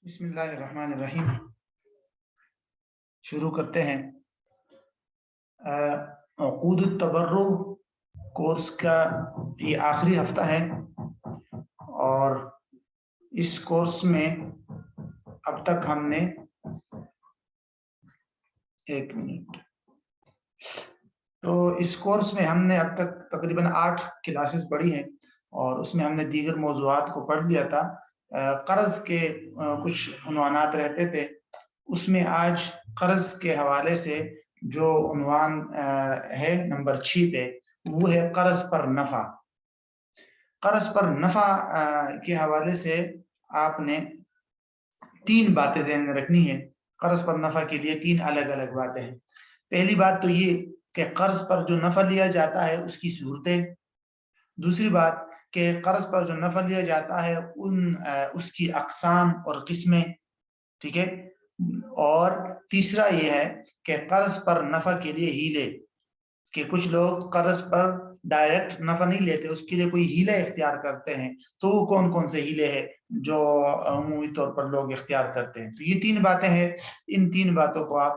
بسم اللہ الرحمن الرحیم. شروع کرتے ہیں. عقود التبرع کورس کا یہ آخری ہفتہ ہے اور اس کورس میں اب تک ہم نے اس کورس میں ہم نے اب تک تقریباً 8 کلاسز پڑھی ہیں اور اس میں ہم نے دیگر موضوعات کو پڑھ لیا تھا. قرض کے کچھ عنوانات رہتے تھے، اس میں آج قرض کے حوالے سے جو عنوان ہے نمبر 6 پہ، وہ ہے قرض پر نفع. قرض پر نفع کے حوالے سے آپ نے 3 باتیں ذہن میں رکھنی ہے. قرض پر نفع کے لیے 3 الگ الگ باتیں ہیں. پہلی بات تو یہ کہ قرض پر جو نفع لیا جاتا ہے اس کی صورتیں. دوسری بات کہ قرض پر جو نفع لیا جاتا ہے اس کی اقسام اور قسمیں، ٹھیک ہے. اور تیسرا یہ ہے کہ قرض پر نفع کے لیے ہیلے، کہ کچھ لوگ قرض پر ڈائریکٹ نفع نہیں لیتے، اس کے لیے کوئی ہیلے اختیار کرتے ہیں. تو وہ کون کون سے ہیلے ہیں جو عمومی طور پر لوگ اختیار کرتے ہیں. تو یہ 3 باتیں ہیں، ان 3 باتوں کو آپ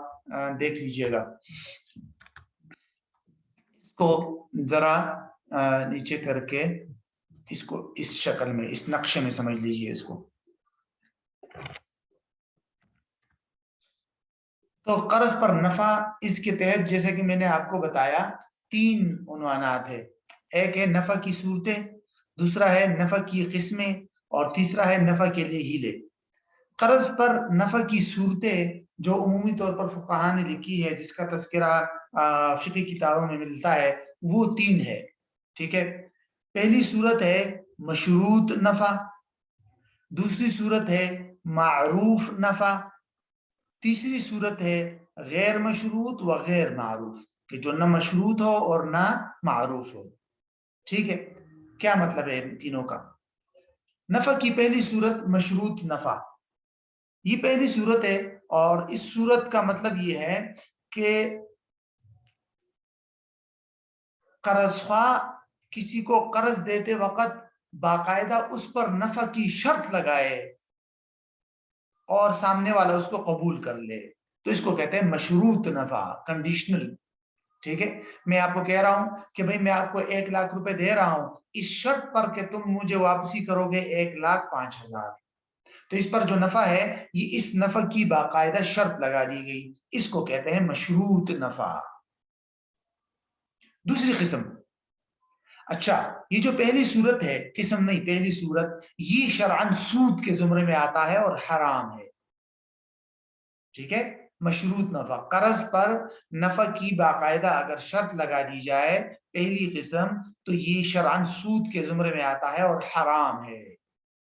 دیکھ لیجئے گا. اس کو ذرا نیچے کر کے اس کو اس شکل میں، اس نقشے میں سمجھ لیجئے اس کو. تو قرض پر نفع، اس کے تحت جیسے کہ میں نے آپ کو بتایا 3 عنوانات ہے. ایک ہے نفع کی صورتیں، دوسرا ہے نفع کی قسمیں، اور تیسرا ہے نفع کے لیے ہیلے. قرض پر نفع کی صورتیں جو عمومی طور پر فقہاء نے لکھی ہے، جس کا تذکرہ فقہی کتابوں میں ملتا ہے، وہ 3 ہے. ٹھیک ہے. پہلی صورت ہے مشروط نفع، دوسری صورت ہے معروف نفع، تیسری صورت ہے غیر مشروط و غیر معروف، کہ جو نہ مشروط ہو اور نہ معروف ہو. ٹھیک ہے. کیا مطلب ہے ان تینوں کا؟ نفع کی پہلی صورت مشروط نفع، یہ پہلی صورت ہے، اور اس صورت کا مطلب یہ ہے کہ قرض خواہ کسی کو قرض دیتے وقت باقاعدہ اس پر نفع کی شرط لگائے اور سامنے والا اس کو قبول کر لے، تو اس کو کہتے ہیں مشروط نفع، کنڈیشنل. ٹھیک ہے. میں آپ کو کہہ رہا ہوں کہ بھئی میں آپ کو 1 لاکھ روپے دے رہا ہوں اس شرط پر کہ تم مجھے واپسی کرو گے 1,05,000. تو اس پر جو نفع ہے، یہ اس نفع کی باقاعدہ شرط لگا دی گئی، اس کو کہتے ہیں مشروط نفع. دوسری قسم، اچھا یہ جو پہلی صورت ہے، قسم نہیں پہلی صورت، یہ شرعاً سود کے زمرے میں آتا ہے اور حرام ہے. ٹھیک ہے. مشروط نفع، قرض پر نفع کی باقاعدہ اگر شرط لگا دی جائے، پہلی قسم، تو یہ شرعاً سود کے زمرے میں آتا ہے اور حرام ہے.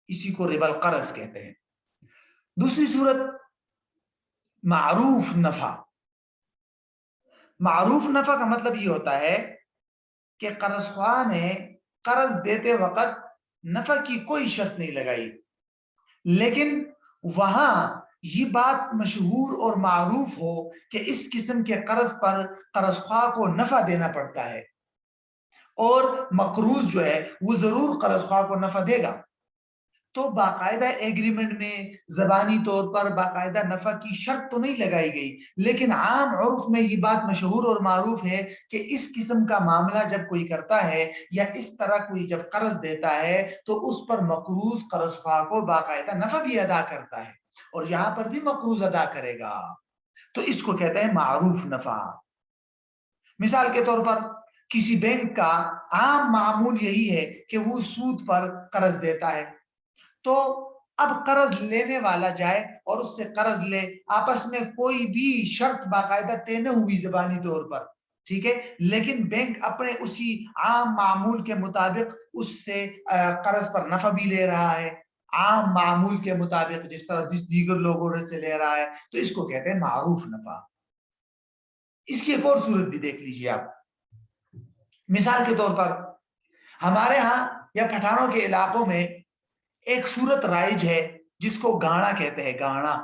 اسی کو ربا القرض کہتے ہیں. دوسری صورت معروف نفع. معروف نفع کا مطلب یہ ہوتا ہے کہ قرض خواہ نے قرض دیتے وقت نفع کی کوئی شرط نہیں لگائی، لیکن وہاں یہ بات مشہور اور معروف ہو کہ اس قسم کے قرض پر قرض خواہ کو نفع دینا پڑتا ہے، اور مقروض جو ہے وہ ضرور قرض خواہ کو نفع دے گا. تو باقاعدہ ایگریمنٹ میں زبانی طور پر باقاعدہ نفع کی شرط تو نہیں لگائی گئی، لیکن عام عرف میں یہ بات مشہور اور معروف ہے کہ اس قسم کا معاملہ جب کوئی کرتا ہے یا اس طرح کوئی جب قرض دیتا ہے تو اس پر مقروض قرض خواہ کو باقاعدہ نفع بھی ادا کرتا ہے، اور یہاں پر بھی مقروض ادا کرے گا. تو اس کو کہتے ہیں معروف نفع. مثال کے طور پر کسی بینک کا عام معمول یہی ہے کہ وہ سود پر قرض دیتا ہے، تو اب قرض لینے والا جائے اور اس سے قرض لے، آپس میں کوئی بھی شرط باقاعدہ طے نہ ہوئی زبانی طور پر، ٹھیک ہے، لیکن بینک اپنے اسی عام معمول کے مطابق اس سے قرض پر نفع بھی لے رہا ہے، عام معمول کے مطابق جس طرح دیگر لوگوں سے لے رہا ہے، تو اس کو کہتے ہیں معروف نفع. اس کی ایک اور صورت بھی دیکھ لیجیے آپ. مثال کے طور پر ہمارے ہاں یا پٹھانوں کے علاقوں میں ایک صورت رائج ہے جس کو گانا کہتے ہیں، گانا.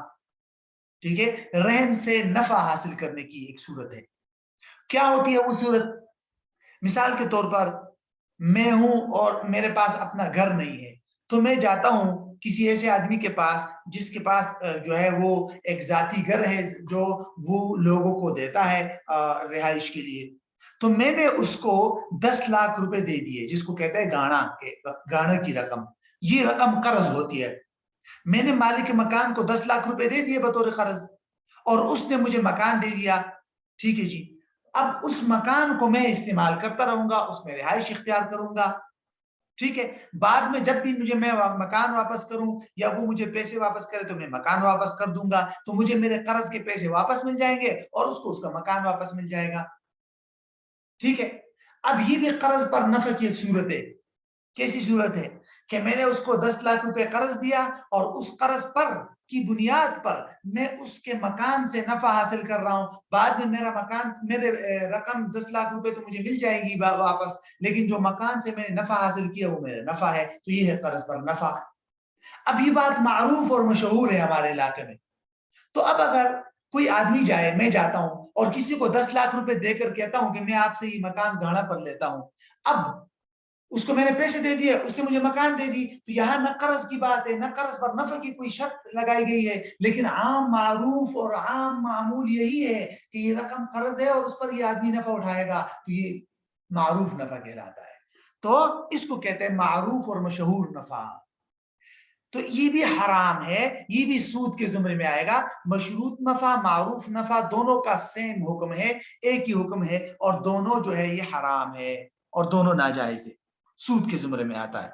ٹھیک ہے. رہن سے نفع حاصل کرنے کی ایک صورت ہے. کیا ہوتی ہے وہ صورت؟ مثال کے طور پر میں ہوں اور میرے پاس اپنا گھر نہیں ہے، تو میں جاتا ہوں کسی ایسے آدمی کے پاس جس کے پاس جو ہے وہ ایک ذاتی گھر ہے جو وہ لوگوں کو دیتا ہے رہائش کے لیے، تو میں نے اس کو 10 لاکھ روپے دے دیے، جس کو کہتے ہیں گانا کی رقم، یہ رقم قرض ہوتی ہے۔ میں نے مالک مکان کو 10 لاکھ روپے دے دیے بطور قرض، اور اس نے مجھے مکان دے دیا، ٹھیک ہے جی۔ اب اس مکان کو میں استعمال کرتا رہوں گا، اس میں رہائش اختیار کروں گا، ٹھیک ہے۔ بعد میں جب بھی میں مکان واپس کروں یا وہ مجھے پیسے واپس کرے تو میں مکان واپس کر دوں گا، تو مجھے میرے قرض کے پیسے واپس مل جائیں گے اور اس کو اس کا مکان واپس مل جائے گا، ٹھیک ہے۔ اب یہ بھی قرض پر نفع کی ایک صورت ہے۔ کیسی صورت ہے کہ میں نے اس کو 10 لاکھ روپے قرض دیا اور اس قرض پر کی بنیاد پر میں اس کے مکان سے نفع حاصل کر رہا ہوں، بعد میں میرے رقم 10 لاکھ روپے تو مجھے مل جائے گی واپس، لیکن جو مکان سے میں نے نفع حاصل کیا وہ میرا نفع ہے، تو یہ ہے قرض پر نفع۔ اب یہ بات معروف اور مشہور ہے ہمارے علاقے میں۔ تو اب اگر کوئی آدمی جائے، میں جاتا ہوں اور کسی کو 10 لاکھ روپے دے کر کہتا ہوں کہ میں آپ سے یہ مکان گھاڑا پر لیتا ہوں، اب اس کو میں نے پیسے دے دیے، اس نے مجھے مکان دے دی، تو یہاں نہ قرض کی بات ہے، نہ قرض پر نفع کی کوئی شرط لگائی گئی ہے، لیکن عام معروف اور عام معمول یہی ہے کہ یہ رقم قرض ہے اور اس پر یہ آدمی نفع اٹھائے گا، تو یہ معروف نفع کہلاتا ہے۔ تو اس کو کہتے ہیں معروف اور مشہور نفع۔ تو یہ بھی حرام ہے، یہ بھی سود کے زمرے میں آئے گا۔ مشروط نفع، معروف نفع دونوں کا سیم حکم ہے، ایک ہی حکم ہے، اور دونوں جو ہے یہ حرام ہے اور دونوں ناجائز ہے، سود کے زمرے میں آتا ہے۔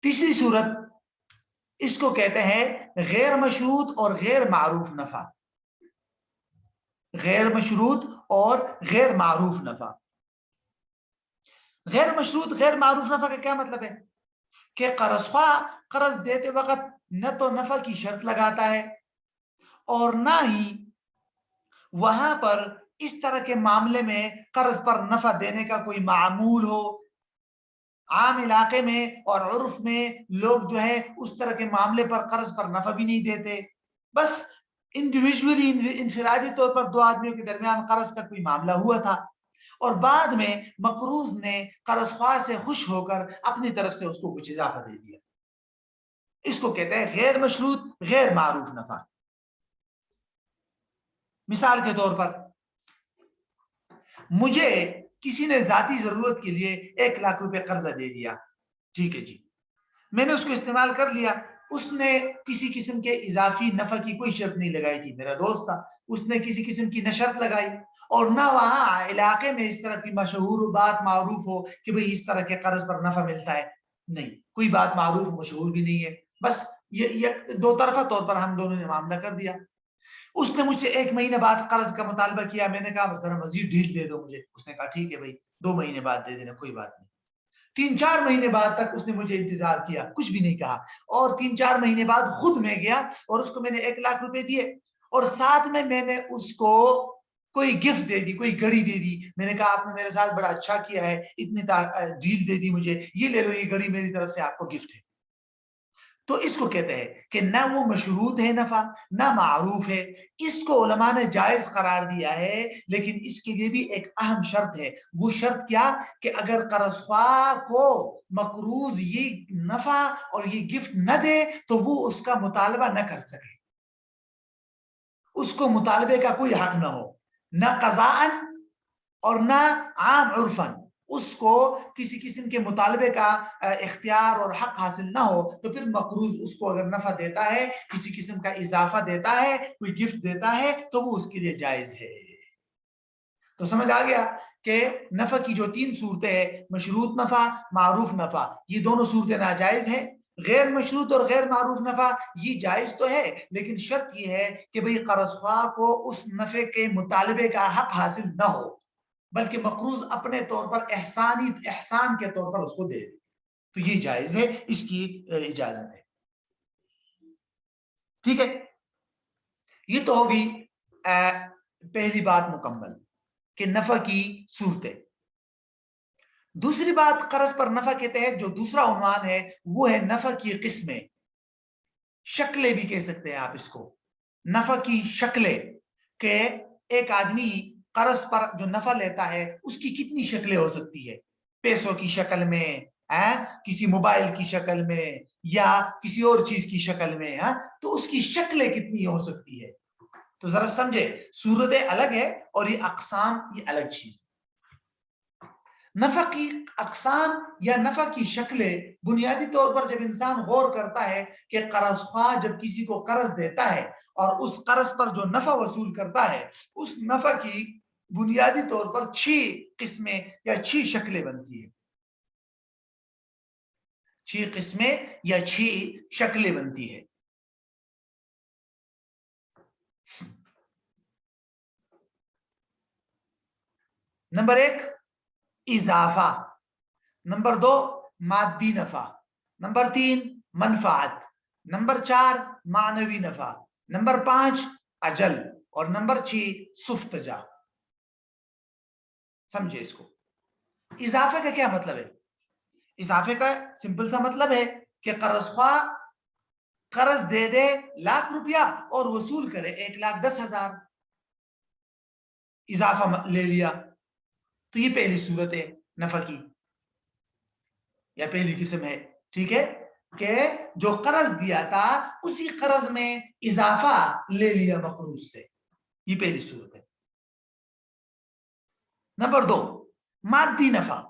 تیسری صورت اس کو کہتے ہیں غیر مشروط اور غیر معروف نفع۔ غیر مشروط اور غیر معروف نفع۔ غیر مشروط غیر معروف نفع کا کیا مطلب ہے کہ قرض خواہ قرض دیتے وقت نہ تو نفع کی شرط لگاتا ہے اور نہ ہی وہاں پر اس طرح کے معاملے میں قرض پر نفع دینے کا کوئی معمول ہو۔ عام علاقے میں اور عرف میں لوگ جو ہے اس طرح کے معاملے پر قرض پر نفع بھی نہیں دیتے، بس انڈیویجولی انفرادی طور پر دو آدمیوں کے درمیان قرض کا کوئی معاملہ ہوا تھا اور بعد میں مقروض نے قرض خواہ سے خوش ہو کر اپنی طرف سے اس کو کچھ اضافہ دے دیا، اس کو کہتے ہیں غیر مشروط غیر معروف نفع۔ مثال کے طور پر مجھے کسی نے ذاتی ضرورت کے لیے 1 لاکھ روپے قرضہ دے دیا، ٹھیک ہے جی، میں نے اس کو استعمال کر لیا، اس نے کسی قسم کے اضافی نفع کی کوئی شرط نہیں لگائی تھی، میرا دوست تھا، اس نے کسی قسم کی نہ شرط لگائی اور نہ وہاں علاقے میں اس طرح کی مشہور بات معروف ہو کہ بھئی اس طرح کے قرض پر نفع ملتا ہے، نہیں، کوئی بات معروف مشہور بھی نہیں ہے، بس یہ دو طرفہ طور پر ہم دونوں نے معاملہ کر دیا۔ اس نے مجھ سے 1 مہینے بعد قرض کا مطالبہ کیا، میں نے کہا ذرا مزید ڈھیل دے دو مجھے، اس نے کہا ٹھیک ہے بھائی 2 مہینے بعد دے دینا، کوئی بات نہیں۔ 3-4 مہینے بعد تک اس نے مجھے انتظار کیا، کچھ بھی نہیں کہا، اور 3-4 مہینے بعد خود میں گیا اور اس کو میں نے 1 لاکھ روپے دیے اور ساتھ میں نے اس کو کوئی گفٹ دے دی، کوئی گھڑی دے دی، میں نے کہا آپ نے میرے ساتھ بڑا اچھا کیا ہے، اتنی ڈیل دے دی مجھے، یہ لے لو، یہ گھڑی میری طرف سے آپ کو گفٹ ہے۔ تو اس کو کہتے ہیں کہ نہ وہ مشروط ہے نفع نہ معروف ہے، اس کو علماء نے جائز قرار دیا ہے، لیکن اس کے لیے بھی ایک اہم شرط ہے۔ وہ شرط کیا کہ اگر قرض خواہ کو مقروض یہ نفع اور یہ گفٹ نہ دے تو وہ اس کا مطالبہ نہ کر سکے، اس کو مطالبے کا کوئی حق نہ ہو، نہ قضاءً اور نہ عام عرفاً، اس کو کسی قسم کے مطالبے کا اختیار اور حق حاصل نہ ہو، تو پھر مقروض اس کو اگر نفع دیتا ہے، کسی قسم کا اضافہ دیتا ہے، کوئی گفٹ دیتا ہے، تو وہ اس کے لیے جائز ہے۔ تو سمجھ آ گیا کہ نفع کی جو 3 صورتیں ہیں، مشروط نفع، معروف نفع، یہ دونوں صورتیں ناجائز ہیں۔ غیر مشروط اور غیر معروف نفع یہ جائز تو ہے، لیکن شرط یہ ہے کہ بھئی قرض خواہ کو اس نفع کے مطالبے کا حق حاصل نہ ہو، بلکہ مقروض اپنے طور پر احسان کے طور پر اس کو دے دے، تو یہ جائز ہے، اس کی اجازت ہے، ٹھیک ہے۔ یہ تو ہوگی پہلی بات مکمل کہ نفع کی صورتیں۔ دوسری بات قرض پر نفع کے تحت جو دوسرا عنوان ہے وہ ہے نفع کی قسمیں، شکلیں بھی کہہ سکتے ہیں آپ اس کو، نفع کی شکلیں، کہ ایک آدمی قرض پر جو نفع لیتا ہے اس کی کتنی شکلیں ہو سکتی ہے، پیسوں کی شکل میں، کسی موبائل کی شکل میں یا کسی اور چیز کی شکل میں، تو اس کی شکلیں کتنی ہو سکتی ہے. تو ذرا سمجھے، صورتیں الگ ہے اور یہ اقسام یہ الگ چیز. نفع کی اقسام یا نفع کی شکلیں بنیادی طور پر جب انسان غور کرتا ہے کہ قرض خواہ جب کسی کو قرض دیتا ہے اور اس قرض پر جو نفع وصول کرتا ہے، اس نفع کی بنیادی طور پر 6 قسمیں یا 6 شکلیں بنتی ہیں. 6 قسمیں یا 6 شکلیں بنتی ہے. نمبر 1 اضافہ، نمبر 2 مادی نفع، نمبر 3 منفعت، نمبر 4 معنوی نفع، نمبر 5 اجل اور نمبر 6 سفتجا. سمجھے اس کو. اضافے کا کیا مطلب ہے؟ اضافے کا سمپل سا مطلب ہے کہ قرض خواہ قرض دے دے ₹1,00,000 اور وصول کرے ₹1,10,000. اضافہ لے لیا. تو یہ پہلی صورت ہے نفع کی یا پہلی قسم ہے. ٹھیک ہے کہ جو قرض دیا تھا اسی قرض میں اضافہ لے لیا مقروض سے. یہ پہلی صورت ہے. نمبر 2 مادی نفع.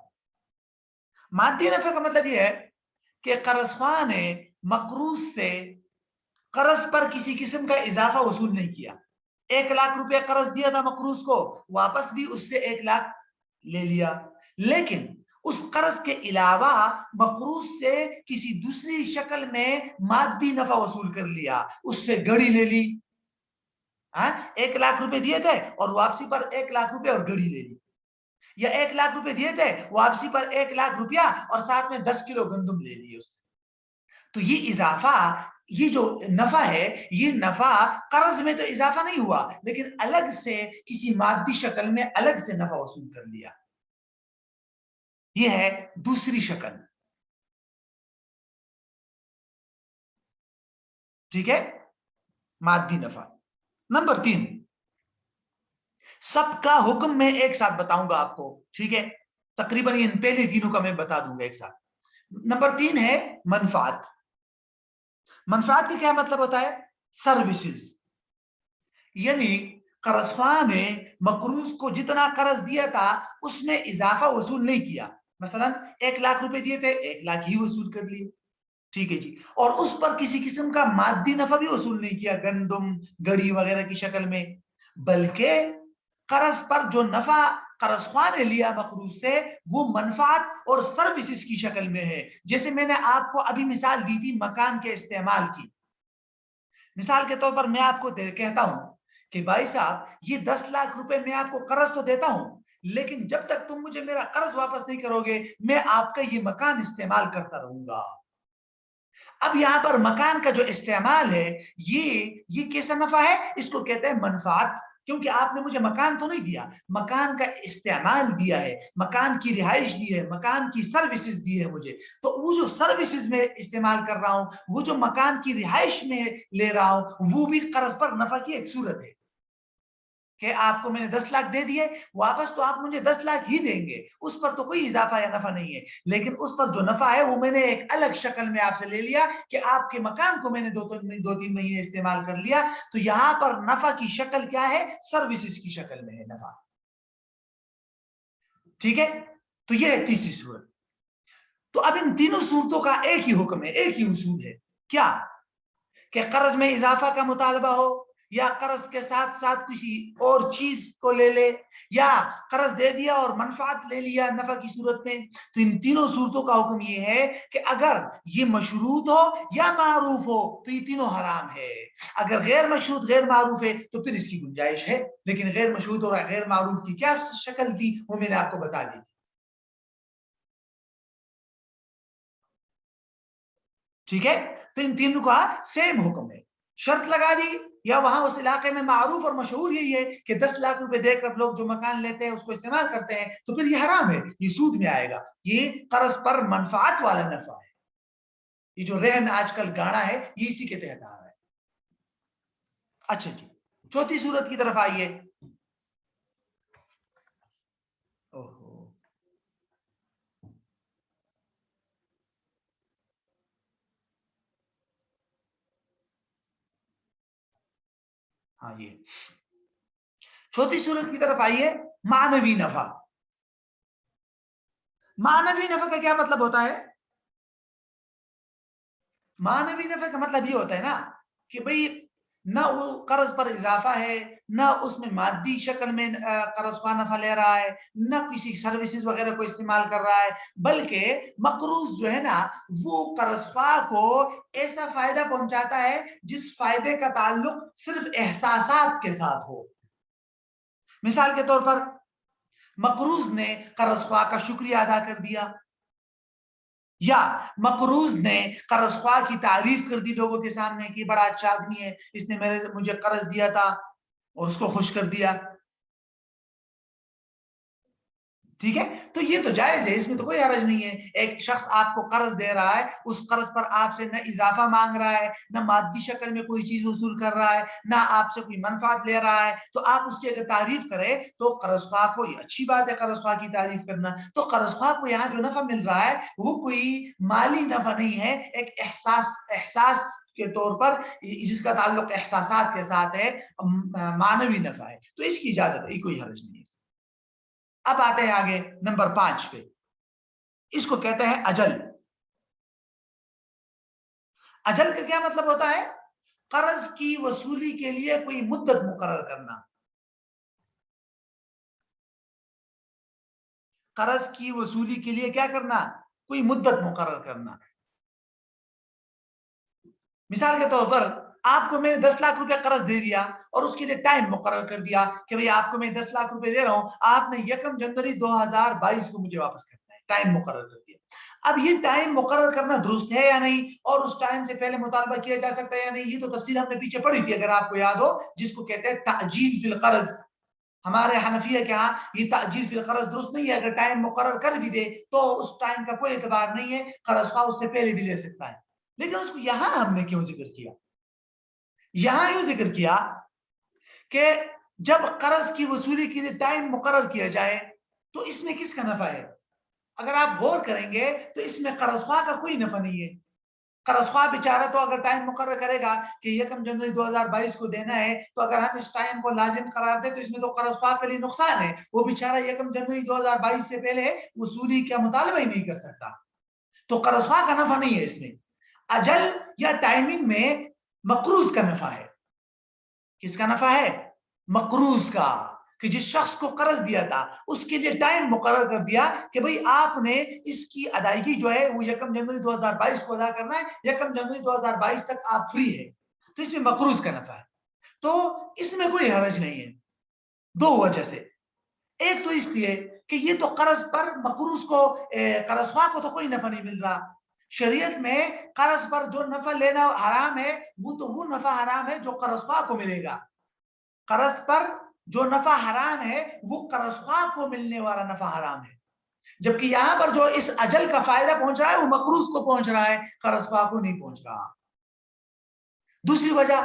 مادی نفع کا مطلب یہ ہے کہ قرض خواہ نے مقروض سے قرض پر کسی قسم کا اضافہ وصول نہیں کیا. ₹1,00,000 قرض دیا تھا مقروض کو، واپس بھی اس سے 1,00,000 لے لیا، لیکن اس قرض کے علاوہ مقروض سے کسی دوسری شکل میں مادی نفع وصول کر لیا. اس سے گھڑی لے لی. ₹1,00,000 دیے تھے اور واپسی پر ₹1,00,000 اور گھڑی لے لی. یا ₹1,00,000 دیے تھے، واپسی پر ₹1,00,000 اور ساتھ میں 10 کلو گندم لے لی اس سے. تو یہ اضافہ، یہ جو نفع ہے، یہ نفع قرض میں تو اضافہ نہیں ہوا، لیکن الگ سے کسی مادی شکل میں الگ سے نفع وصول کر لیا. یہ ہے دوسری شکل. ٹھیک ہے، مادی نفع. نمبر 3 سب کا حکم میں ایک ساتھ بتاؤں گا آپ کو. ٹھیک ہے، تقریباً ان پہلے تینوں کا میں بتا دوں گا ایک ساتھ. نمبر 3 ہے منفعت. منفعت کا کیا مطلب ہوتا ہے؟ سروسز. یعنی قرض خواہ نے مقروض کو جتنا قرض دیا تھا اس میں اضافہ وصول نہیں کیا. مثلا ₹1,00,000 دیے تھے، 1,00,000 ہی وصول کر لیے. ٹھیک ہے جی. اور اس پر کسی قسم کا مادی نفع بھی وصول نہیں کیا، گندم گڑی وغیرہ کی شکل میں، بلکہ قرض پر جو نفع قرض خواہ نے لیا مقروض سے وہ منفعت اور سروسز کی شکل میں ہے. جیسے میں نے آپ کو ابھی مثال دی تھی مکان کے استعمال کی. مثال کے طور پر میں آپ کو کہتا ہوں کہ بھائی صاحب یہ ₹10,00,000 میں آپ کو قرض تو دیتا ہوں، لیکن جب تک تم مجھے میرا قرض واپس نہیں کرو گے میں آپ کا یہ مکان استعمال کرتا رہوں گا. اب یہاں پر مکان کا جو استعمال ہے یہ کیسا نفع ہے؟ اس کو کہتے ہیں منفعت. کیونکہ آپ نے مجھے مکان تو نہیں دیا، مکان کا استعمال دیا ہے، مکان کی رہائش دی ہے، مکان کی سروسز دی ہے مجھے. تو وہ جو سروسز میں استعمال کر رہا ہوں، وہ جو مکان کی رہائش میں لے رہا ہوں، وہ بھی قرض پر نفع کی ایک صورت ہے کہ آپ کو میں نے 10,00,000 دے دیے، واپس تو آپ مجھے 10,00,000 ہی دیں گے، اس پر تو کوئی اضافہ یا نفع نہیں ہے. لیکن اس پر جو نفع ہے وہ میں نے ایک الگ شکل میں آپ سے لے لیا کہ آپ کے مکان کو میں نے 2-3 مہینے استعمال کر لیا. تو یہاں پر نفع کی شکل کیا ہے؟ سروسز کی شکل میں ہے نفع. ٹھیک ہے، تو یہ ہے تیسری صورت. تو اب ان تینوں صورتوں کا ایک ہی حکم ہے، ایک ہی اصول ہے. کیا؟ کہ قرض میں اضافہ کا مطالبہ ہو، یا قرض کے ساتھ ساتھ کسی اور چیز کو لے لے، یا قرض دے دیا اور منفعت لے لیا نفع کی صورت میں. تو ان تینوں صورتوں کا حکم یہ ہے کہ اگر یہ مشروط ہو یا معروف ہو تو یہ تینوں حرام ہے. اگر غیر مشروط غیر معروف ہے تو پھر اس کی گنجائش ہے، لیکن غیر مشروط اور غیر معروف کی کیا شکل تھی وہ میں نے آپ کو بتا دی تھی. ٹھیک ہے، تو ان تینوں کا سیم حکم ہے. شرط لگا دی یا وہاں اس علاقے میں معروف اور مشہور یہی ہے کہ ₹10,00,000 دے کر لوگ جو مکان لیتے ہیں اس کو استعمال کرتے ہیں، تو پھر یہ حرام ہے، یہ سود میں آئے گا. یہ قرض پر منفعت والا نفع ہے. یہ جو رہن آج کل گاڑا ہے یہ اسی کے تحت آ رہا ہے. اچھا جی، چوتھی صورت کی طرف آئیے. ہاں یہ چوتھی صورت کی طرف آئیے، معنوی نفع۔ معنوی نفع کا کیا مطلب ہوتا ہے؟ معنوی نفع کا مطلب یہ ہوتا ہے نا کہ بھئی نہ وہ قرض پر اضافہ ہے، نہ اس میں مادی شکل میں قرض خواہ نفع لے رہا ہے، نہ کسی سروسز وغیرہ کو استعمال کر رہا ہے، بلکہ مقروض جو ہے نا وہ قرض خواہ کو ایسا فائدہ پہنچاتا ہے جس فائدے کا تعلق صرف احساسات کے ساتھ ہو۔ مثال کے طور پر مقروض نے قرض خواہ کا شکریہ ادا کر دیا، یا مقروض نے قرض خواہ کی تعریف کر دی لوگوں کے سامنے کہ بڑا اچھا آدمی ہے، اس نے مجھے قرض دیا تھا اور اس کو خوش کر دیا۔ ٹھیک ہے، تو یہ تو جائز ہے، اس میں تو کوئی حرج نہیں ہے۔ ایک شخص آپ کو قرض دے رہا ہے، اس قرض پر آپ سے نہ اضافہ مانگ رہا ہے، نہ مادی شکل میں کوئی چیز وصول کر رہا ہے، نہ آپ سے کوئی منفعت لے رہا ہے، تو آپ اس کی اگر تعریف کریں تو قرض خواہ کو یہ اچھی بات ہے، قرض خواہ کی تعریف کرنا۔ تو قرض خواہ کو یہاں جو نفع مل رہا ہے وہ کوئی مالی نفع نہیں ہے، ایک احساس کے طور پر جس کا تعلق احساسات کے ساتھ ہے، معنوی نفع ہے، تو اس کی اجازت ہے، کوئی حرج نہیں ہے۔ اب آتے ہیں آگے نمبر 5 پہ، اس کو کہتے ہیں اجل۔ اجل کا کیا مطلب ہوتا ہے؟ قرض کی وصولی کے لیے کوئی مدت مقرر کرنا۔ قرض کی وصولی کے لیے کیا کرنا؟ کوئی مدت مقرر کرنا۔ مثال کے طور پر آپ کو میں 10 لاکھ روپے قرض دے دیا اور اس کے لیے ٹائم مقرر کر دیا کہ بھئی آپ کو میں 10 لاکھ روپے دے رہا ہوں، آپ نے 1 جنوری 2022 کو مجھے واپس کرنا ہے، ٹائم مقرر کر دیا۔ اب یہ ٹائم مقرر کرنا درست ہے یا نہیں، اور اس ٹائم سے پہلے مطالبہ کیا جا سکتا ہے یا نہیں، یہ تو تفصیل ہم نے پیچھے پڑھی تھی اگر آپ کو یاد ہو، جس کو کہتے ہیں تعجیل فی القرض۔ ہمارے حنفیہ کے ہاں یہ تعجیل فی القرض درست نہیں ہے، اگر ٹائم مقرر کر بھی دے تو اس ٹائم کا کوئی اعتبار نہیں ہے، قرض خواہ اس سے پہلے بھی لے سکتا ہے۔ لیکن اس کو یہاں ہم نے کیوں ذکر کیا؟ یہاں یوں ذکر کیا کہ جب قرض کی وصولی کے لیے ٹائم مقرر کیا جائے تو اس میں کس کا نفع ہے؟ اگر آپ غور کریں گے تو اس میں قرض خواہ کا کوئی نفع نہیں ہے۔ قرض خواہ بیچارہ تو اگر ٹائم مقرر کرے گا کہ 1 جنوری 2022 کو دینا ہے، تو اگر ہم اس ٹائم کو لازم قرار دیں تو اس میں تو قرض خواہ کے لیے نقصان ہے، وہ بیچارہ 1 جنوری 2022 سے پہلے وصولی کا مطالبہ ہی نہیں کر سکتا، تو قرض خواہ کا نفع نہیں ہے اس میں۔ اجل یا ٹائمنگ میں مقروض کا نفع ہے۔ کس کا نفع ہے؟ مقروض کا، کہ جس شخص کو قرض دیا تھا اس کے لیے ٹائم مقرر کر دیا کہ بھئی آپ نے اس کی ادائیگی جو ہے وہ 1 جنوری 2022 کو ادا کرنا ہے، 1 جنوری 2022 تک آپ فری ہے، تو اس میں مقروض کا نفع ہے۔ تو اس میں کوئی حرج نہیں ہے، دو وجہ سے۔ ایک تو اس لیے کہ یہ تو قرض پر مقروض کو، قرض خواہ کو تو کوئی نفع نہیں مل رہا۔ شریعت میں قرض پر جو نفع لینا حرام ہے وہ نفع حرام ہے جو قرض خواہ کو ملے گا۔ قرض پر جو نفع حرام ہے وہ قرض خواہ کو ملنے والا نفع حرام ہے، جبکہ یہاں پر جو اس اجل کا فائدہ پہنچ رہا ہے وہ مقروض کو پہنچ رہا ہے، قرض خواہ کو نہیں پہنچ رہا۔ دوسری وجہ،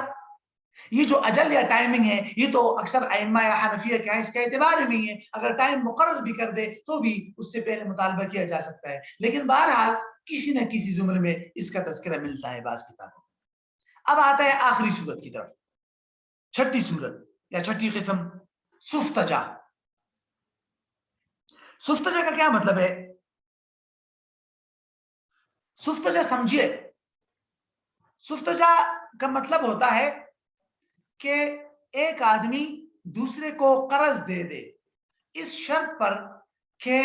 یہ جو اجل یا ٹائمنگ ہے یہ تو اکثر ائمہ یا حنفیہ کے اس کا اعتبار ہی نہیں ہے، اگر ٹائم مقرر بھی کر دے تو بھی اس سے پہلے مطالبہ کیا جا سکتا ہے، لیکن بہرحال کسی نہ کسی زمرے میں اس کا تذکرہ ملتا ہے بعض کتابوں۔ اب آتا ہے آخری صورت کی طرف، چھٹی صورت یا چھٹی قسم، سفتجا۔ سفتجا کا کیا مطلب ہے؟ سفتجا سمجھیے، سفتجا کا مطلب ہوتا ہے کہ ایک آدمی دوسرے کو قرض دے دے اس شرط پر کہ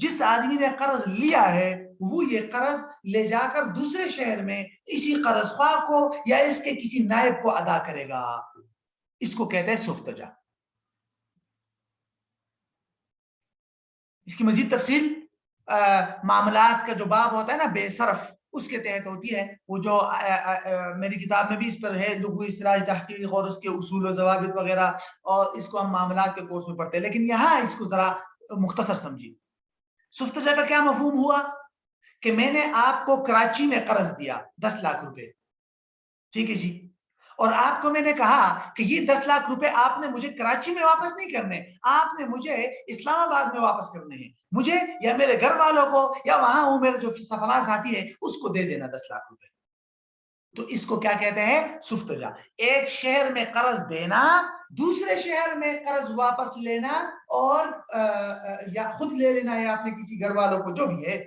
جس آدمی نے قرض لیا ہے وہ یہ قرض لے جا کر دوسرے شہر میں اسی قرض خواہ کو یا اس کے کسی نائب کو ادا کرے گا، اس کو کہتے ہیں سفتجا۔ اس کی مزید تفصیل معاملات کا جو باب ہوتا ہے نا بے صرف، اس کے تحت ہوتی ہے، وہ جو میری کتاب میں بھی اس پر ہے، لغوی اصطلاحی تحقیق اور اس کے اصول و ضوابط وغیرہ، اور اس کو ہم معاملات کے کورس میں پڑھتے ہیں، لیکن یہاں اس کو ذرا مختصر سمجھیے۔ سفتجا کا کیا مفہوم ہوا کہ میں نے آپ کو کراچی میں قرض دیا 10 لاکھ روپے، ٹھیک ہے جی، اور آپ کو میں نے کہا کہ یہ 10 لاکھ روپے آپ نے مجھے کراچی میں واپس نہیں کرنے، آپ نے مجھے اسلام آباد میں واپس کرنے ہیں، مجھے یا میرے گھر والوں کو یا وہاں وہ میرے جو فلاں ساتھی ہے اس کو دے دینا 10 لاکھ روپے۔ تو اس کو کیا کہتے ہیں؟ سفتجا. ایک شہر میں قرض دینا، دوسرے شہر میں قرض واپس لینا، اور یا خود لے لینا یا اپنے کسی گھر والوں کو، جو بھی ہے،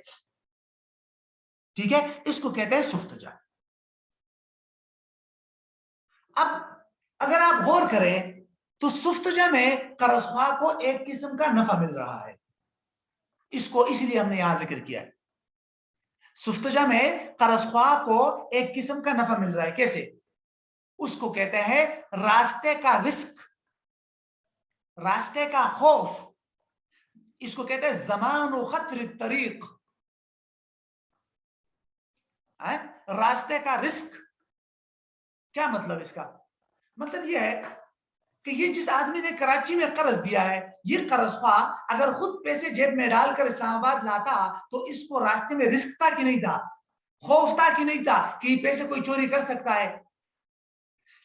ٹھیک ہے، اس کو کہتے ہیں سفتجا. اب اگر آپ غور کریں تو سفتجا میں قرض خواہ کو ایک قسم کا نفع مل رہا ہے. اس کو اس لیے ہم نے یہاں ذکر کیا ہے. سفتجا میں قرض خواہ کو ایک قسم کا نفع مل رہا ہے. کیسے؟ اس کو کہتے ہیں راستے کا رزق، راستے کا خوف. اس کو کہتے ہیں زمان و خطر الطریق. راستے کا رزق کیا مطلب؟ اس کا مطلب یہ ہے کہ یہ جس آدمی نے کراچی میں قرض دیا ہے، یہ قرض خواہ اگر خود پیسے جیب میں ڈال کر اسلام آباد لاتا تو اس کو راستے میں رزق تھا کہ نہیں تھا؟ خوف تھا کہ نہیں تھا کہ یہ پیسے کوئی چوری کر سکتا ہے؟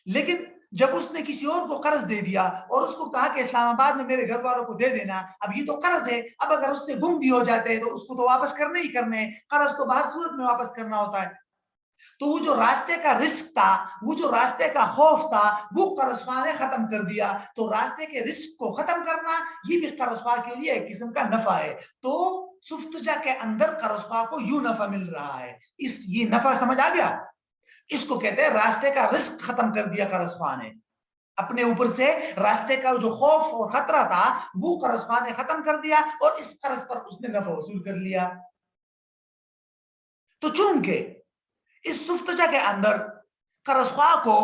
لیکن جب اس نے کسی اور کو قرض دے دیا اور اس کو کہا کہ اسلام آباد میں میرے گھر والوں کو دے دینا، اب یہ تو قرض ہے، اب اگر اس سے گم بھی ہو جاتے ہیں تو اس کو تو واپس کرنے ہی کرنے، قرض تو بعض صورت میں واپس کرنا ہوتا ہے. تو وہ جو راستے کا رزق تھا، وہ جو راستے کا خوف تھا، وہ قرض خواہ نے ختم کر دیا. تو راستے کے رزق کو ختم کرنا یہ بھی قرض خواہ کے لیے ایک قسم کا نفع ہے. تو سفتجا کے اندر قرض خواہ کو یوں نفع مل رہا ہے. یہ نفع سمجھ آ گیا؟ اس کو کہتے ہیں راستے کا رزق ختم کر دیا قرض خواہ نے. اپنے اوپر سے راستے کا جو خوف اور خطرہ تھا وہ قرض خواہ نے ختم کر دیا اور اس قرض پر اس نے نفع وصول کر لیا. تو چونکہ اس سفتجا کے اندر قرض خواہ کو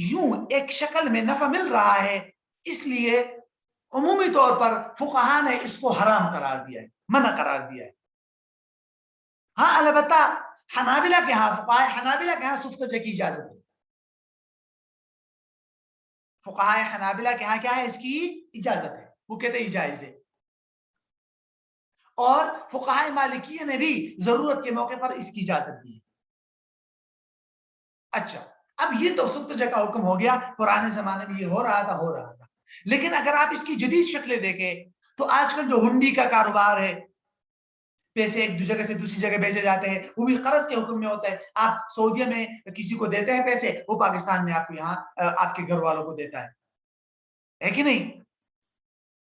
یوں ایک شکل میں نفع مل رہا ہے، اس لیے عمومی طور پر فقہا نے اس کو حرام قرار دیا ہے، منع قرار دیا ہے. ہاں البتہ حنابلہ کے ہاں، فقہاء حنابلہ کے ہاں سفتجا کی اجازت ہے. فقہاء حنابلہ کے ہاں کیا ہے؟ اس کی اجازت ہے، وہ کہتے ہیں جائز ہے. اور فقہاء مالکیہ نے بھی ضرورت کے موقع پر اس کی اجازت دی. اچھا، اب یہ تو سفتجا کا حکم ہو گیا، پرانے زمانے میں یہ ہو رہا تھا. لیکن اگر آپ اس کی جدید شکلیں دیکھیں تو آج کل جو ہنڈی کا کاروبار ہے، پیسے ایک جگہ سے دوسری جگہ بھیجے جاتے ہیں، وہ بھی قرض کے حکم میں ہوتا ہے. آپ سعودیہ میں کسی کو دیتے ہیں پیسے، وہ پاکستان میں آپ کو یہاں آپ کے گھر والوں کو دیتا ہے کہ نہیں؟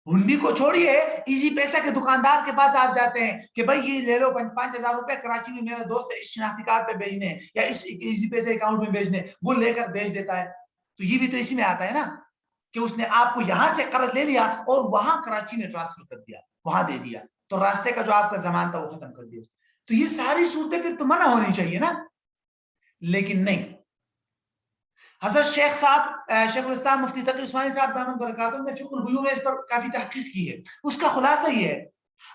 ہنڈی کو چھوڑیے، ایزی پیسہ کے دکاندار کے پاس آپ جاتے ہیں کہ بھائی یہ لے لو 5,000 روپے، کراچی میں میرا دوست ہے، اس شناختی کارڈ پہ بھیجنے یا اس ایزی پیسے اکاؤنٹ میں بھیجنے، وہ لے کر بھیج دیتا ہے. تو یہ بھی تو اسی میں آتا ہے نا کہ اس نے آپ کو یہاں سے قرض لے لیا اور وہاں کراچی میں ٹرانسفر کر دیا، وہاں دے دیا، تو راستے کا جو آپ کا زمان تھا وہ ختم کر دیا. تو یہ ساری صورتیں پھر تو منع ہونی چاہیے نا. لیکن نہیں، حضرت شیخ صاحب شیخ الاسلام مفتی تقی عثمانی صاحب دامت برکاتہ نے فقہ البیوع میں اس پر کافی تحقیق کی ہے. اس کا خلاصہ یہ ہے،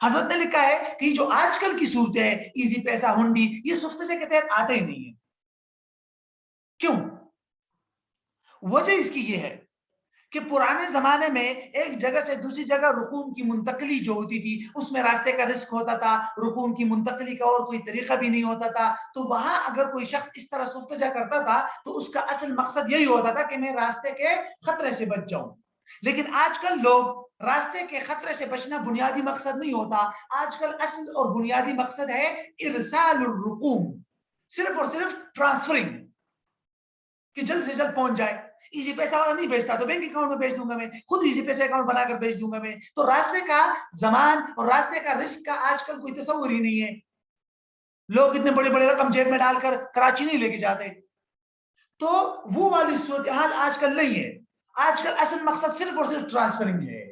حضرت نے لکھا ہے کہ یہ جو آج کل کی صورتیں ہیں، ایزی پیسہ، ہنڈی، یہ سفتجے کے تحت آتے ہی نہیں ہے. کیوں؟ وجہ اس کی یہ ہے کہ پرانے زمانے میں ایک جگہ سے دوسری جگہ رقوم کی منتقلی جو ہوتی تھی، اس میں راستے کا رزق ہوتا تھا، رقوم کی منتقلی کا اور کوئی طریقہ بھی نہیں ہوتا تھا. تو وہاں اگر کوئی شخص اس طرح سفتجا کرتا تھا تو اس کا اصل مقصد یہی ہوتا تھا کہ میں راستے کے خطرے سے بچ جاؤں. لیکن آج کل لوگ راستے کے خطرے سے بچنا بنیادی مقصد نہیں ہوتا. آج کل اصل اور بنیادی مقصد ہے ارسال الرقوم، صرف اور صرف ٹرانسفرنگ، کہ جلد سے جلد پہنچ جائے. ایزی پیسہ والا نہیں بھیجتا تو بینک اکاؤنٹ میں بھیج دوں گا، میں خود ایزی پیسہ اکاؤنٹ بنا کر بھیج دوں گا میں. تو راستے کا زمان اور راستے کا رزق کا آج کل کوئی تصور ہی نہیں ہے. لوگ اتنے بڑے بڑے رقم جیب میں ڈال کر کراچی نہیں لے کے جاتے. تو وہ والی صورتحال آج کل نہیں ہے. آج کل اصل مقصد صرف اور صرف ٹرانسفرنگ ہے.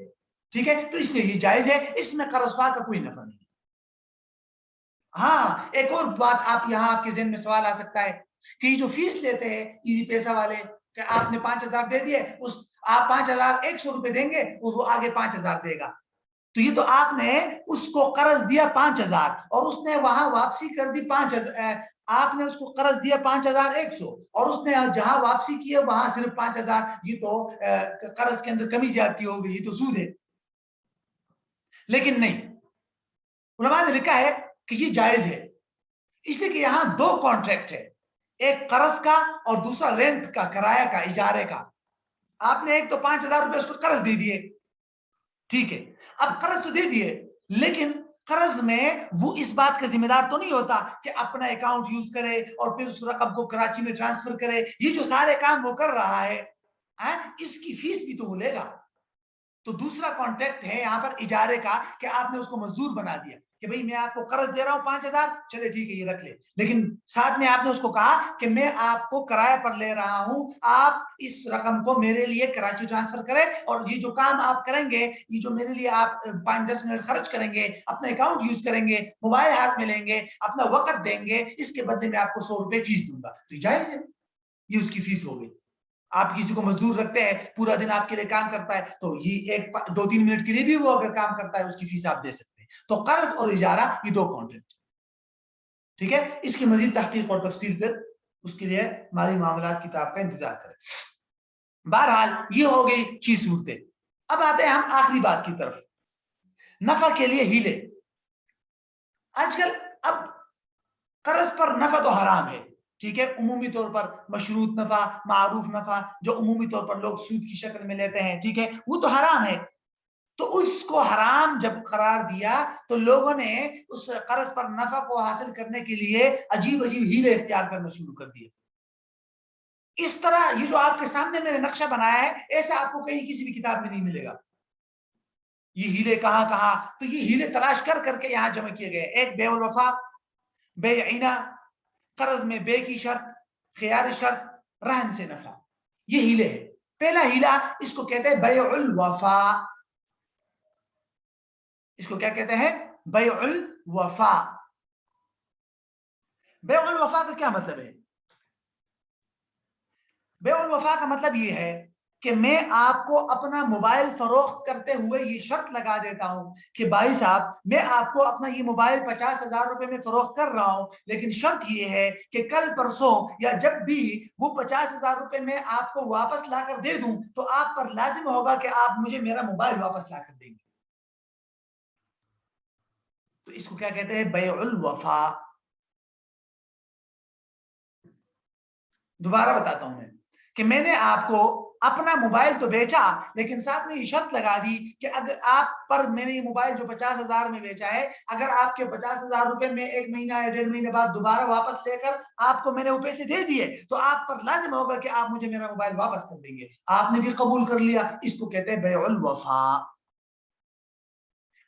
ٹھیک ہے، تو اس لیے یہ جائز ہے، اس میں قرض خواہ کا کوئی نفع نہیں. ہاں، ایک اور بات آپ یہاں آپ کے ذہن میں سوال آ سکتا ہے کہ یہ جو فیس لیتے ہیں ایزی پیسہ والے، کہ آپ نے 5,000 دے دیے، آپ 5,100 روپے دیں گے اور وہ آگے 5,000 دے گا. تو یہ تو آپ نے اس کو قرض دیا 5,000 اور اس نے وہاں واپسی کر دی 5,000. آپ نے اس کو قرض دیا 5,100 اور اس نے جہاں واپسی کی ہے وہاں صرف 5,000. یہ تو قرض کے اندر کمی زیادتی ہو گئی، یہ تو سود ہے. لیکن نہیں، علماء نے لکھا ہے کہ یہ جائز ہے، اس لیے کہ یہاں دو کانٹریکٹ ہے، ایک قرض کا اور دوسرا رینٹ کا، کرایہ کا، اجارے کا. آپ نے ایک تو 5,000 روپے اس کو قرض دے دیے، ٹھیک ہے، اب قرض تو دے دیے، لیکن قرض میں وہ اس بات کا ذمہ دار تو نہیں ہوتا کہ اپنا اکاؤنٹ یوز کرے اور پھر اس رقم کو کراچی میں ٹرانسفر کرے. یہ جو سارے کام وہ کر رہا ہے اس کی فیس بھی تو وہ لے گا. تو دوسرا کانٹیکٹ ہے یہاں پر اجارے کا کہ آپ نے اس کو مزدور بنا دیا کہ بھئی میں آپ کو قرض دے رہا ہوں 5,000, چلے ٹھیک ہے یہ رکھ لے, لیکن ساتھ میں آپ نے اس کو کہا کہ میں آپ کو کرایہ پر لے رہا ہوں, آپ اس رقم کو میرے لیے کراچی ٹرانسفر کریں اور یہ جو کام آپ کریں گے, یہ جو میرے لیے آپ 5-10 منٹ خرچ کریں گے, اپنا اکاؤنٹ یوز کریں گے, موبائل ہاتھ میں لیں گے, اپنا وقت دیں گے, اس کے بدلے میں آپ کو 100 روپے فیس دوں گا. تو یہ جائز ہے, یہ اس کی فیس ہو گئی. آپ کسی کو مزدور رکھتے ہیں, پورا دن آپ کے لیے کام کرتا ہے, تو یہ 2-3 منٹ کے لیے بھی وہ اگر کام کرتا ہے اس کی فیس آپ دے سکتے ہیں. تو قرض اور اجارہ یہ دو کانٹریکٹ, ٹھیک ہے. اس کی مزید تحقیق اور تفصیل پھر اس کے لیے مالی معاملات کتاب کا انتظار کریں. بہرحال یہ ہو گئی چیز صورتیں. اب آتے ہیں ہم آخری بات کی طرف, نفع کے لیے ہیلے. آج کل اب قرض پر نفع تو حرام ہے, ٹھیک ہے, عمومی طور پر مشروط نفع, معروف نفع جو عمومی طور پر لوگ سود کی شکل میں لیتے ہیں, ٹھیک ہے, وہ تو حرام ہے. تو اس کو حرام جب قرار دیا تو لوگوں نے اس قرض پر نفع کو حاصل کرنے کے لیے عجیب عجیب ہیلے اختیار کرنا شروع کر دیے. اس طرح یہ جو آپ کے سامنے میں نے نقشہ بنایا ہے, ایسا آپ کو کہیں کسی بھی کتاب میں نہیں ملے گا. یہ ہیلے کہاں کہاں, تو یہ ہیلے تلاش کر کر کے یہاں جمع کیے گئے. ایک بیع الوفا, بیع عینہ, قرض میں بے کی شرط, خیار شرط, رہن سے نفع, یہ ہیلے ہے. پہلا ہیلا اس کو کہتے ہیں بیع الوفا. اس کو کیا کہتے ہیں؟ بیع الوفا. بیع الوفا کا کیا مطلب ہے؟ بیع الوفا کا مطلب یہ ہے کہ میں آپ کو اپنا موبائل فروخت کرتے ہوئے یہ شرط لگا دیتا ہوں کہ بھائی صاحب میں آپ کو اپنا یہ موبائل 50,000 روپے میں فروخت کر رہا ہوں, لیکن شرط یہ ہے کہ کل پرسوں یا جب بھی وہ 50,000 روپے میں آپ کو واپس لا کر دے دوں تو آپ پر لازم ہوگا کہ آپ مجھے میرا موبائل واپس لا کر دیں گے. تو اس کو کیا کہتے ہیں؟ بیع الوفا. دوبارہ بتاتا ہوں میں کہ میں نے آپ کو اپنا موبائل تو بیچا, لیکن ساتھ میں یہ شرط لگا دی کہ اگر آپ پر میں نے یہ موبائل جو 50,000 میں بیچا ہے, اگر آپ کے 50,000 روپے میں 1 مہینہ یا 1.5 مہینے بعد دوبارہ واپس لے کر آپ کو میں نے وہ پیسے دے دیے تو آپ پر لازم ہوگا کہ آپ مجھے میرا موبائل واپس کر دیں گے. آپ نے بھی قبول کر لیا, اس کو کہتے ہیں بیع الوفا.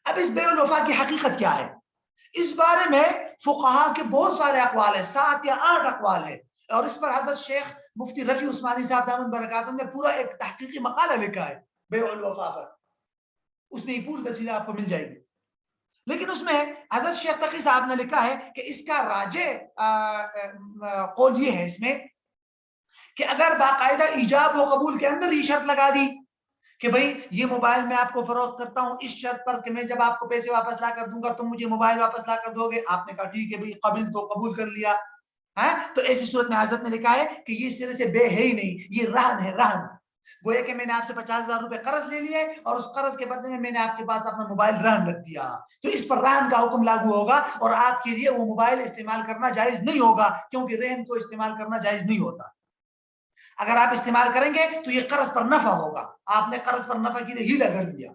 اب اس بیع الوفا کی حقیقت کیا ہے؟ اس بارے میں فقہا کے بہت سارے اقوال ہیں, 7 یا 8 اقوال ہیں, اور اس پر حضرت شیخ مفتی رفیع عثمانی صاحب دامن برکاتہم نے پورا ایک تحقیقی مقالہ لکھا ہے بیع الوفا پر. اس میں یہ پوری تفصیل آپ کو مل جائے گی. لیکن اس میں حضرت شیخ تقی صاحب نے لکھا ہے کہ اس کا راجح قول یہ ہے اس میں کہ اگر باقاعدہ ایجاب و قبول کے اندر یہ شرط لگا دی کہ بھئی یہ موبائل میں آپ کو فروخت کرتا ہوں اس شرط پر کہ میں جب آپ کو پیسے واپس لا کر دوں گا تم مجھے موبائل واپس لا کر دو گے, آپ نے کہا ٹھیک ہے بھئی قبول تو قبول کر لیا, تو ایسی صورت میں حضرت نے لکھا ہے کہ یہ سرے سے بے ہے ہی نہیں, یہ رہن ہے, رہن. گویا کہ میں نے آپ سے 50,000 روپے قرض لے لیے اور اس قرض کے بدلے میں نے آپ کے پاس اپنا موبائل رہن رکھ دیا, تو اس پر رہن کا حکم لاگو ہوگا اور آپ کے لیے وہ موبائل استعمال کرنا جائز نہیں ہوگا, کیونکہ رہن کو استعمال کرنا جائز نہیں ہوتا. اگر آپ استعمال کریں گے تو یہ قرض پر نفع ہوگا. آپ نے قرض پر نفع کے لیے ہیلا گڑ دیا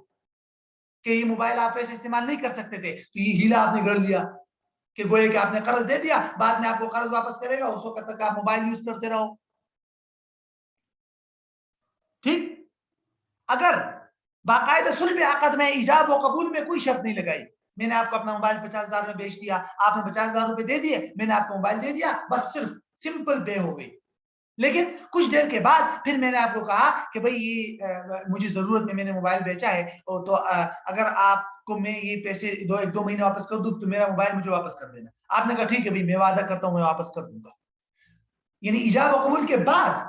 کہ یہ موبائل آپ ایسے استعمال نہیں کر سکتے تھے, تو یہ ہیلا آپ نے گڑ دیا کہ گویا کہ آپ نے قرض دے دیا, بعد میں آپ کو قرض واپس کرے گا, اس وقت تک آپ موبائل یوز کرتے رہو. ٹھیک. اگر باقاعدہ صلح عقد میں ایجاب و قبول میں کوئی شرط نہیں لگائی, میں نے آپ کو اپنا موبائل 50,000 میں بیچ دیا, آپ نے 50,000 روپے دے دیے, میں نے آپ کو موبائل دے دیا, بس صرف سمپل بے ہو گئی. لیکن کچھ دیر کے بعد پھر میں نے آپ کو کہا کہ بھئی یہ مجھے ضرورت میں نے موبائل بیچا ہے, تو اگر آپ کو میں یہ پیسے 1-2 مہینے واپس کر دوں تو میرا موبائل مجھے واپس کر دینا. آپ نے کہا ٹھیک ہے بھئی میں وعدہ کرتا ہوں میں واپس کر دوں گا. یعنی ایجاب و قبول کے بعد.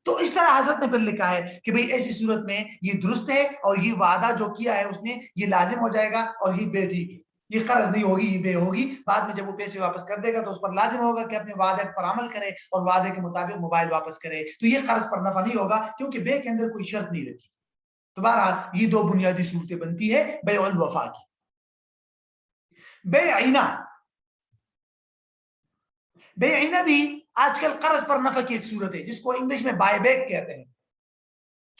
تو اس طرح حضرت نے پھر لکھا ہے کہ بھئی ایسی صورت میں یہ درست ہے اور یہ وعدہ جو کیا ہے اس نے یہ لازم ہو جائے گا اور یہ بے ٹھیک ہے, یہ قرض نہیں ہوگی, یہ بے ہوگی. بعد میں جب وہ پیسے واپس کر دے گا تو اس پر لازم ہوگا کہ اپنے وعدے پر عمل کرے اور وعدے کے مطابق موبائل واپس کرے, تو یہ قرض پر نفع نہیں ہوگا کیونکہ بے کے اندر کوئی شرط نہیں رکھی. تو بہرحال یہ 2 بنیادی صورتیں بنتی ہے بیع الوفا کی. بیع عینہ, بیع عینہ بھی آج کل قرض پر نفع کی ایک صورت ہے جس کو انگلش میں بائی بیک کہتے ہیں.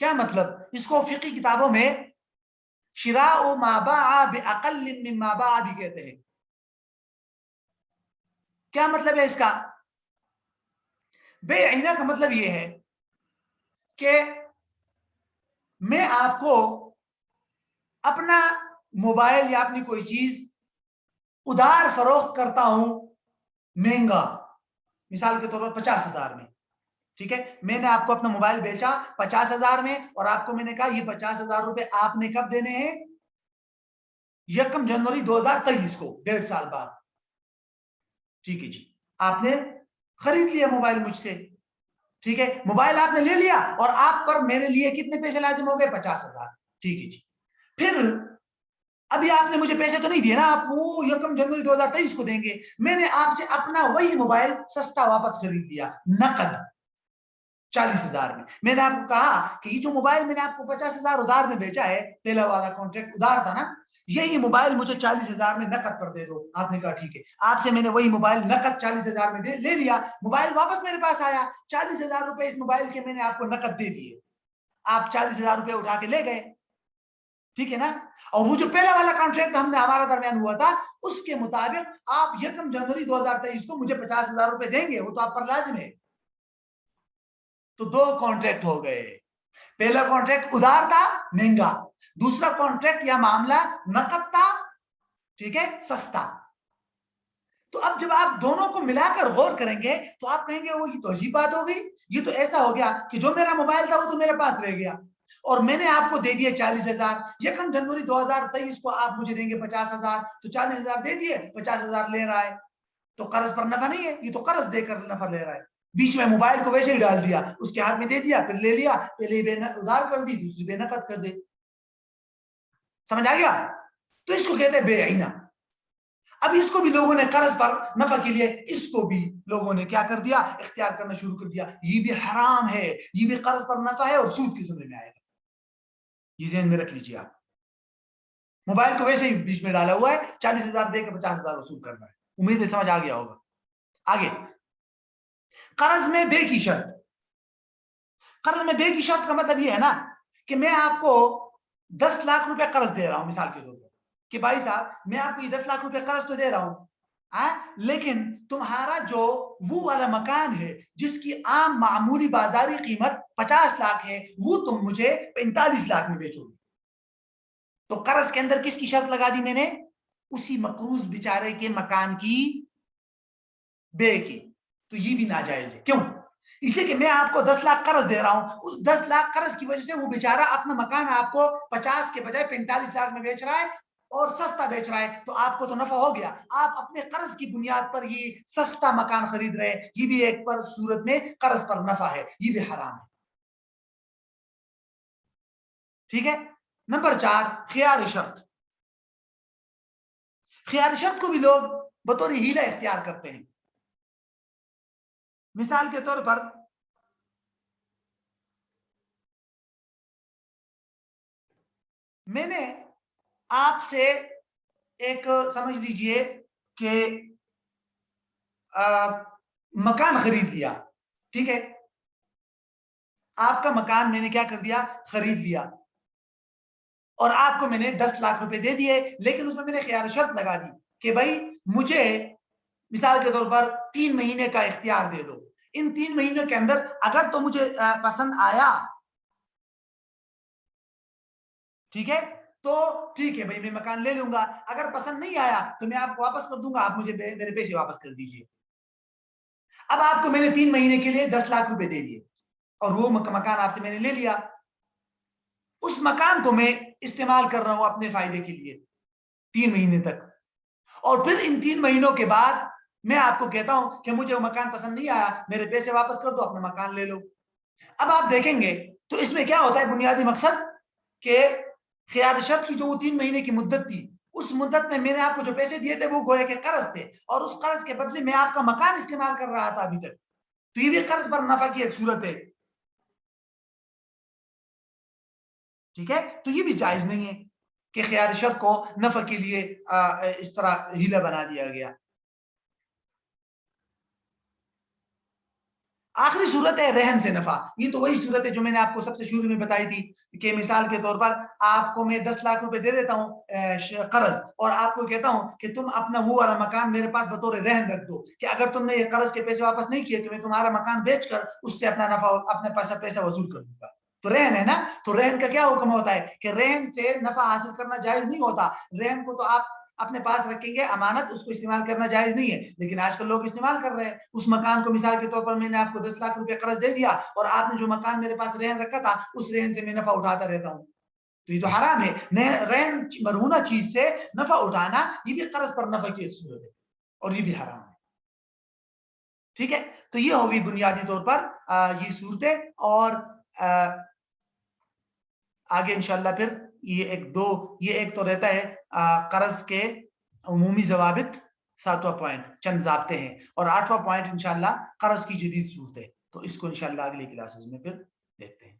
کیا مطلب؟ اس کو فقہی کتابوں میں شراء ما باع باقل مما باع بھی کہتے ہیں. کیا مطلب ہے اس کا؟ بیعینہ کا مطلب یہ ہے کہ میں آپ کو اپنا موبائل یا اپنی کوئی چیز ادھار فروخت کرتا ہوں مہنگا، مثال کے طور پر 50,000 میں. ٹھیک ہے، میں نے آپ کو اپنا موبائل بیچا 50,000 میں، اور آپ کو میں نے کہا یہ 50,000 روپے آپ نے کب دینے ہیں؟ 1 جنوری 2023 کو، 1.5 سال بعد. ٹھیک ہے جی، آپ نے خرید لیا موبائل مجھ سے. ٹھیک ہے، موبائل آپ نے لے لیا اور آپ پر میرے لیے کتنے پیسے لازم ہو گئے؟ 50,000. ٹھیک ہے جی، پھر ابھی آپ نے مجھے پیسے تو نہیں دیے نا، آپ وہ 1 جنوری 2023 کو دیں گے. میں نے آپ سے اپنا وہی موبائل سستا واپس خرید لیا، نقد 40,000 میں. میں نے آپ کو کہا کہ یہ جو موبائل میں نے آپ کو 50,000 ادھار میں بیچا ہے، پہلا والا کانٹریکٹ ادھار تھا نا، یہی موبائل مجھے 40,000 میں نقد پر دے دو. آپ نے کہا ٹھیک ہے. آپ سے میں نے وہی موبائل نقد 40,000 میں لے لیا. موبائل واپس میرے پاس آیا، 40,000 روپے اس موبائل کے میں نے آپ کو نقد دے دیے. آپ 40,000 روپے اٹھا کے لے گئے. ٹھیک ہے نا؟ اور وہ جو پہلا والا کانٹریکٹ ہمارا درمیان ہوا تھا، اس کے مطابق آپ 1 جنوری 2023 کو مجھے 50,000 روپے دیں گے، وہ تو آپ پر لازم ہے. تو 2 کانٹریکٹ ہو گئے. پہلا کانٹریکٹ ادھار تھا، مہنگا. دوسرا کانٹریکٹ یا معاملہ نقد تھا، ٹھیک ہے، سستا. تو اب جب آپ دونوں کو ملا کر غور کریں گے تو آپ کہیں گے وہ یہ تو عجیب بات ہو گئی. یہ تو ایسا ہو گیا کہ جو میرا موبائل تھا وہ تو میرے پاس رہ گیا، اور میں نے آپ کو دے دیے 40,000. 1 جنوری 2023 کو آپ مجھے دیں گے 50,000، تو 40,000 دے دیے، 50,000 لے رہا ہے. تو قرض پر نفع نہیں ہے، یہ تو قرض دے کر نفع لے رہا ہے. بیچ میں موبائل کو ویسے ہی ڈال دیا، اس کے ہاتھ میں دے دیا، پھر لے لیا، پہلے بے ادھار کر دی، دوسری بے نقد کر دے. سمجھ آ گیا؟ تو اس کو کہتے ہیں بیعینہ. اب اس کو بھی لوگوں نے قرض پر نفع کے لیے اس کو بھی لوگوں نے کیا کر دیا؟ اختیار کرنا شروع کر دیا. یہ بھی حرام ہے، یہ بھی قرض پر نفع ہے اور سود کے زمرے میں آئے گا. یہ ذہن میں رکھ لیجیے. آپ موبائل کو ویسے ہی بیچ میں ڈالا ہوا ہے، 40,000 دے کے 50,000 وصول کرنا ہے. امید ہے سمجھ آ گیا ہوگا. آگے، قرض میں بے کی شرط. قرض میں بے کی شرط کا مطلب یہ ہے نا کہ میں آپ کو 10 لاکھ روپے قرض دے رہا ہوں، مثال کے طور پر، کہ بھائی صاحب میں آپ کو یہ 10 لاکھ روپے قرض تو دے رہا ہوں، لیکن تمہارا جو وہ والا مکان ہے جس کی عام معمولی بازاری قیمت 50 لاکھ ہے، وہ تم مجھے 45 لاکھ میں بیچو گے. تو قرض کے اندر کس کی شرط لگا دی میں نے؟ اسی مقروض بیچارے کے مکان کی بے کی. تو یہ بھی ناجائز ہے. کیوں؟ اس لیے کہ میں آپ کو 10 لاکھ قرض دے رہا ہوں، اس 10 لاکھ قرض کی وجہ سے وہ بیچارہ اپنا مکان آپ کو 50 کے بجائے 45 لاکھ میں بیچ رہا ہے اور سستا بیچ رہا ہے. تو آپ کو تو نفع ہو گیا، آپ اپنے قرض کی بنیاد پر یہ سستا مکان خرید رہے ہیں. یہ بھی ایک پر صورت میں قرض پر نفع ہے، یہ بھی حرام ہے. ٹھیک ہے. نمبر 4، خیار شرط. خیار شرط کو بھی لوگ بطور ہیلہ اختیار کرتے ہیں. مثال کے طور پر میں نے آپ سے ایک سمجھ لیجئے کہ مکان خرید لیا. ٹھیک ہے، آپ کا مکان میں نے کیا کر دیا؟ خرید لیا، اور آپ کو میں نے 10 لاکھ روپے دے دیے. لیکن اس میں میں نے خیار شرط لگا دی کہ بھائی مجھے مثال کے طور پر 3 مہینے کا اختیار دے دو. ان 3 مہینوں کے اندر اگر تو مجھے پسند آیا، ٹھیک ہے، تو ٹھیک ہے بھائی میں مکان لے لوں گا. اگر پسند نہیں آیا تو میں آپ کو واپس کر دوں گا، آپ مجھے میرے پیسے واپس کر دیجئے. اب آپ کو میں نے 3 مہینے کے لیے 10 لاکھ روپے دے دیے اور وہ مکان آپ سے میں نے لے لیا. اس مکان کو میں استعمال کر رہا ہوں اپنے فائدے کے لیے 3 مہینے تک، اور پھر ان 3 مہینوں کے بعد میں آپ کو کہتا ہوں کہ مجھے وہ مکان پسند نہیں آیا، میرے پیسے واپس کر دو، اپنا مکان لے لو. اب آپ دیکھیں گے تو اس میں کیا ہوتا ہے؟ بنیادی مقصد کہ خیار شرط کی جو وہ 3 مہینے کی مدت تھی، اس مدت میں میں نے آپ کو جو پیسے دیے تھے وہ گویا کہ قرض تھے، اور اس قرض کے بدلے میں آپ کا مکان استعمال کر رہا تھا ابھی تک. تو یہ بھی قرض پر نفع کی ایک صورت ہے. ٹھیک ہے، تو یہ بھی جائز نہیں ہے کہ خیار شرط کو نفع کے لیے اس طرح ہیلہ بنا دیا گیا. آخری صورت ہے رہن سے نفع. یہ تو وہی صورت ہے جو میں نے آپ کو سب سے شروع میں بتائی تھی کہ مثال کے طور پر آپ کو میں 10 لاکھ روپے دے دیتا ہوں قرض اور آپ کو کہتا ہوں کہ تم اپنا وہ والا مکان میرے پاس بطور رہن رکھ دو کہ اگر تم نے یہ قرض کے پیسے واپس نہیں کیے تو میں تمہارا مکان بیچ کر اس سے اپنا نفع اپنا پیسہ وصول کر دوں گا. تو رہن ہے نا. تو رہن کا کیا حکم ہوتا ہے کہ رہن سے نفع حاصل کرنا جائز نہیں ہوتا. رہن کو تو آپ اپنے پاس رکھیں گے امانت, اس کو استعمال کرنا جائز نہیں ہے, لیکن آج کل لوگ استعمال کر رہے ہیں. اس مکان کو مثال کے طور پر میں نے آپ کو 10 لاکھ روپے قرض دے دیا اور آپ نے جو مکان میرے پاس رہن رکھا تھا اس رہن سے میں نفع اٹھاتا رہتا ہوں, تو یہ تو حرام ہے. رہن مرہونہ چیز سے نفع اٹھانا یہ بھی قرض پر نفع کی ایک صورت ہے اور یہ بھی حرام ہے. ٹھیک ہے, تو یہ ہوگی بنیادی طور پر یہ صورتیں. اور آگے انشاءاللہ پھر یہ ایک تو رہتا ہے قرض کے عمومی ضوابط, 7واں پوائنٹ چند ضابطے ہیں, اور 8واں پوائنٹ انشاءاللہ قرض کی جدید صورتیں. تو اس کو انشاءاللہ اگلی کلاسز میں پھر دیکھتے ہیں.